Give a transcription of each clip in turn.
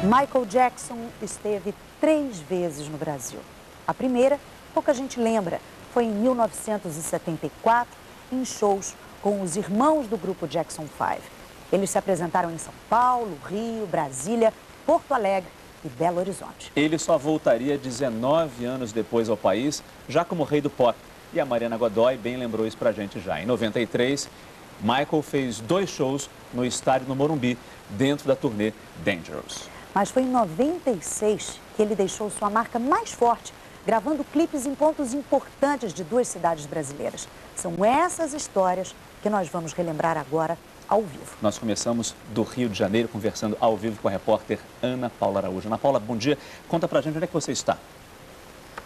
Michael Jackson esteve 3 vezes no Brasil. A primeira, pouca gente lembra, foi em 1974, em shows com os irmãos do grupo Jackson 5. Eles se apresentaram em São Paulo, Rio, Brasília, Porto Alegre e Belo Horizonte. Ele só voltaria 19 anos depois ao país, já como rei do pop. E a Mariana Godoy bem lembrou isso pra gente já. Em 93, Michael fez 2 shows no estádio no Morumbi, dentro da turnê Dangerous. Mas foi em 96 que ele deixou sua marca mais forte, gravando clipes em pontos importantes de 2 cidades brasileiras. São essas histórias que nós vamos relembrar agora ao vivo. Nós começamos do Rio de Janeiro, conversando ao vivo com a repórter Ana Paula Araújo. Ana Paula, bom dia. Conta pra gente onde é que você está.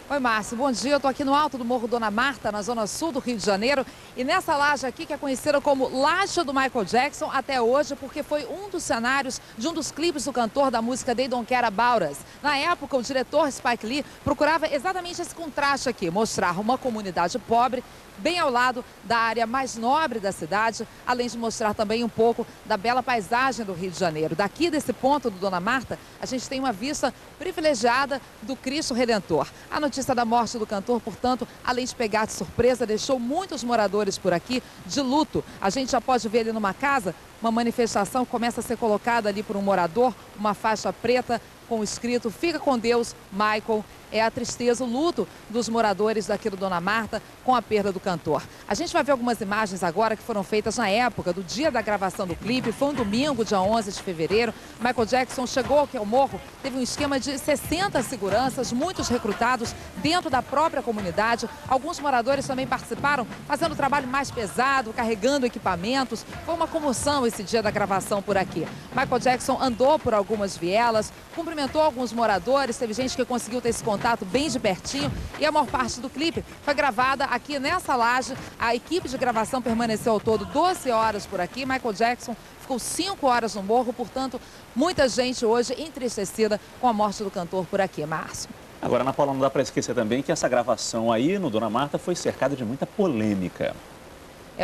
Oi, Márcio, bom dia. Eu estou aqui no alto do Morro Dona Marta, na zona sul do Rio de Janeiro. E nessa laje aqui, que é conhecida como Laje do Michael Jackson até hoje, porque foi um dos cenários de um dos clipes do cantor da música They Don't Care About Us. Na época, o diretor Spike Lee procurava exatamente esse contraste aqui, mostrar uma comunidade pobre bem ao lado da área mais nobre da cidade, além de mostrar também um pouco da bela paisagem do Rio de Janeiro. Daqui desse ponto do Dona Marta, a gente tem uma vista privilegiada do Cristo Redentor. A notícia da morte do cantor, portanto, além de pegar de surpresa, deixou muitos moradores por aqui de luto. A gente já pode ver ali numa casa, uma manifestação começa a ser colocada ali por um morador, uma faixa preta com o escrito "Fica com Deus, Michael". É a tristeza, o luto dos moradores daqui do Dona Marta com a perda do cantor. A gente vai ver algumas imagens agora que foram feitas na época do dia da gravação do clipe. Foi um domingo, dia 11 de fevereiro. Michael Jackson chegou aqui ao morro, teve um esquema de 60 seguranças, muitos recrutados dentro da própria comunidade. Alguns moradores também participaram, fazendo o trabalho mais pesado, carregando equipamentos. Foi uma comoção esse dia da gravação por aqui. Michael Jackson andou por algumas vielas, cumprimentou alguns moradores, teve gente que conseguiu ter esse contato bem de pertinho, e a maior parte do clipe foi gravada aqui nessa laje. A equipe de gravação permaneceu ao todo 12 horas por aqui. Michael Jackson ficou 5 horas no morro, portanto, muita gente hoje entristecida com a morte do cantor por aqui, Márcio. Agora, Ana Paula, não dá para esquecer também que essa gravação aí no Dona Marta foi cercada de muita polêmica.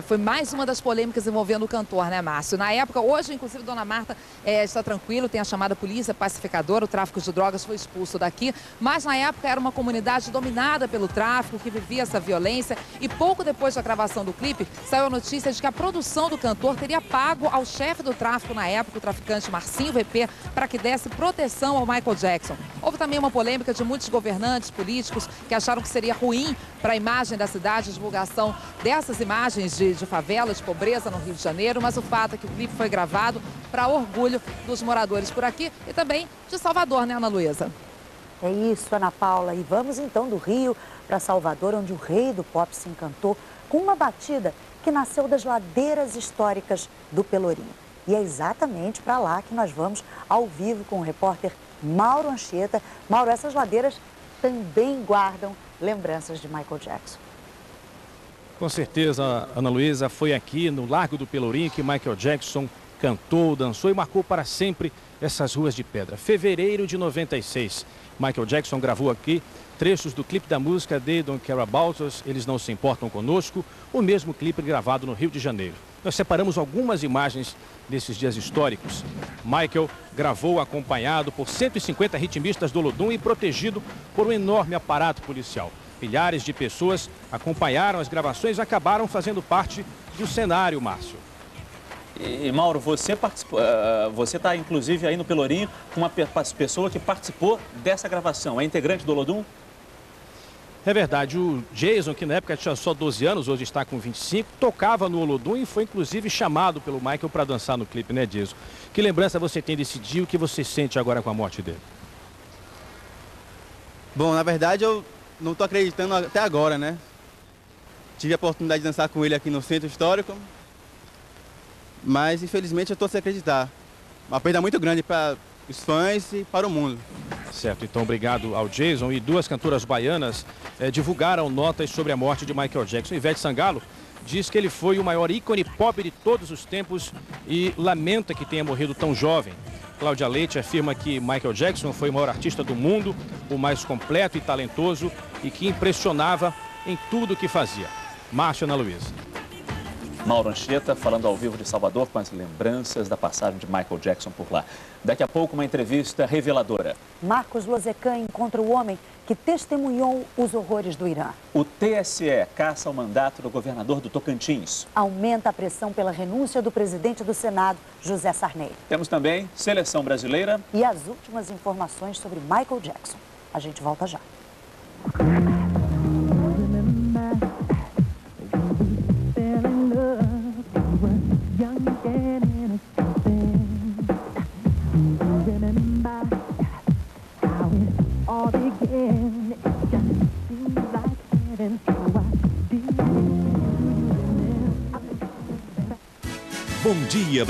Foi mais uma das polêmicas envolvendo o cantor, né, Márcio? Na época, hoje, inclusive, Dona Marta está tranquilo, tem a chamada polícia pacificadora, o tráfico de drogas foi expulso daqui, mas na época era uma comunidade dominada pelo tráfico, que vivia essa violência, e pouco depois da gravação do clipe, saiu a notícia de que a produção do cantor teria pago ao chefe do tráfico na época, o traficante Marcinho VP, para que desse proteção ao Michael Jackson. Houve também uma polêmica de muitos governantes políticos que acharam que seria ruim para a imagem da cidade a divulgação dessas imagens de favela, de pobreza no Rio de Janeiro, mas o fato é que o clipe foi gravado para orgulho dos moradores por aqui e também de Salvador, né, Ana Luísa? É isso, Ana Paula. E vamos então do Rio para Salvador, onde o rei do pop se encantou com uma batida que nasceu das ladeiras históricas do Pelourinho. E é exatamente para lá que nós vamos ao vivo com o repórter Mauro Anchieta. Mauro, essas ladeiras também guardam lembranças de Michael Jackson. Com certeza, Ana Luísa, foi aqui no Largo do Pelourinho que Michael Jackson cantou, dançou e marcou para sempre essas ruas de pedra. Fevereiro de 96, Michael Jackson gravou aqui trechos do clipe da música They Don't Care About Us, Eles Não Se Importam Conosco, o mesmo clipe gravado no Rio de Janeiro. Nós separamos algumas imagens desses dias históricos. Michael gravou acompanhado por 150 ritmistas do Olodum e protegido por um enorme aparato policial. Milhares de pessoas acompanharam as gravações e acabaram fazendo parte do cenário, Márcio. E Mauro, você participou, você está inclusive aí no Pelourinho com uma pessoa que participou dessa gravação. É integrante do Olodum? É verdade, o Jason, que na época tinha só 12 anos, hoje está com 25, tocava no Olodum e foi inclusive chamado pelo Michael para dançar no clipe, né, Jason? Que lembrança você tem desse dia e o que você sente agora com a morte dele? Bom, na verdade eu não estou acreditando até agora, né? Tive a oportunidade de dançar com ele aqui no Centro Histórico, mas infelizmente eu estou sem acreditar. Uma perda muito grande para os fãs e para o mundo. Certo, então obrigado ao Jason. E 2 cantoras baianas divulgaram notas sobre a morte de Michael Jackson. Ivete Sangalo diz que ele foi o maior ícone pop de todos os tempos e lamenta que tenha morrido tão jovem. Cláudia Leite afirma que Michael Jackson foi o maior artista do mundo, o mais completo e talentoso e que impressionava em tudo o que fazia. Márcio, Ana Luísa. Mauro Anchieta falando ao vivo de Salvador com as lembranças da passagem de Michael Jackson por lá. Daqui a pouco uma entrevista reveladora. Marcos Lozecan encontra o homem que testemunhou os horrores do Irã. O TSE caça o mandato do governador do Tocantins. Aumenta a pressão pela renúncia do presidente do Senado, José Sarney. Temos também seleção brasileira E as últimas informações sobre Michael Jackson. A gente volta já.